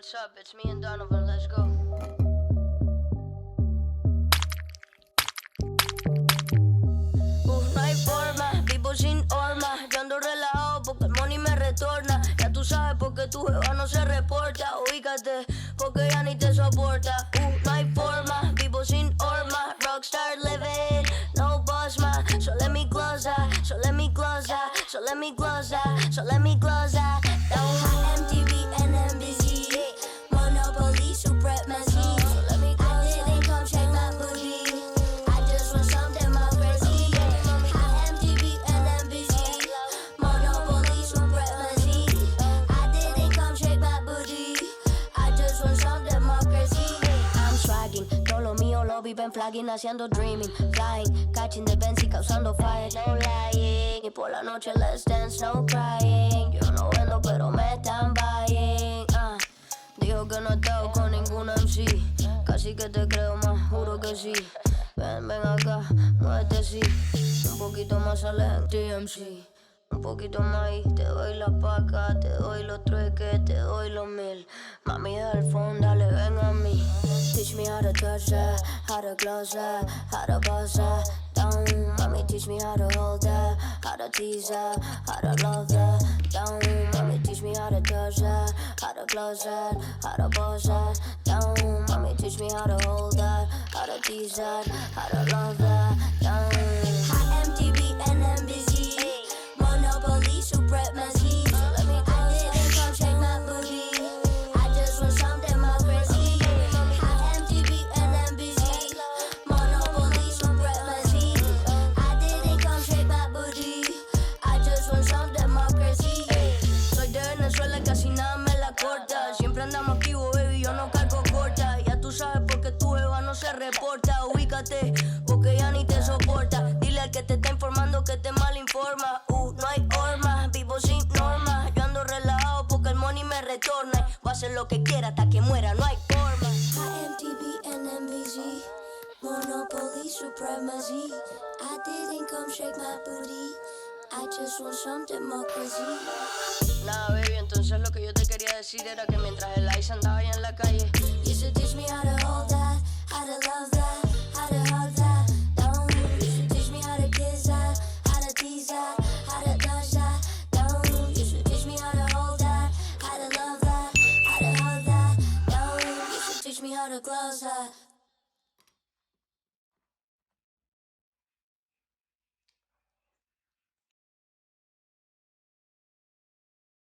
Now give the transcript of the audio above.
what's up? It's me and Donovan, let's go. No hay forma, vivo sin horma. Yo ando relajado porque el money me retorna. Ya tú sabes porque tu jeva no se reporta. Ubícate, porque ya ni te soporta. No hay forma, vivo sin horma. Rockstar living, no boss ma. So let me close that, so let me close that, so let me close that, so let me close that. Hot MTV and NBC, Monopoly, supremacy. So let me close that. I didn't come shake my booty. I just want some democracy. Hot MTV and NBC, Monopoly, supremacy. I didn't come shake my booty. I just want some democracy. I'm swagging, todo lo mío lo viven flagging, haciendo dreaming, flying, catching the Benz y causando fire, no lying. Y por la noche let's dance, no crying. Yo no vendo pero me están buying. Dijo que no he estado con ninguna MC. Casi que te creo más, juro que sí. Ven acá, muévete así. Un poquito más al TMC. Un poquito más y te doy la paca, te doy los trueques, te doy los 1000. Mami del fondo, dale, ven a mí. Teach me how to touch that, how to close that, how to bust that down. Mami, teach me how to hold that, how to tease that, how to love that down. Mami, teach me how to touch that, how to close that, how to bust that down. Mami, teach me how to hold that, how to tease that, how to love that down. Hot MTV and NBC, Monopoly, supremacy. So let me close that. I didn't come shake my booty. I just want some democracy. Hot MTV and NBC, Monopoly, supremacy. I didn't come shake my booty. I just want some democracy. Soy de Venezuela, casi nada me la corta. Siempre andamos activos, baby, yo no cargo corta. Ya tú sabes porque tu jeva no se reporta. Ubícate, porque ya ni te soporta. Dile al que te está informando que te malinforma. No hay horma, vivo sin norma. Yo ando relajado porque el money me retorna. Voy a hacer lo que quiera hasta que muera, no hay forma. MTV and NBC, Monopoly, supremacy. I didn't come shake my booty. I just want some democracy. Nada, baby, entonces lo que yo te quería decir era que mientras el ice andaba ahí en la calle, you should teach me how to hold that, how to love that, how to hug that down. You should teach me how to kiss that, how to tease that, how to touch that down. You should teach me how to hold that, how to love that, how to hug that down. You should teach me how to close that.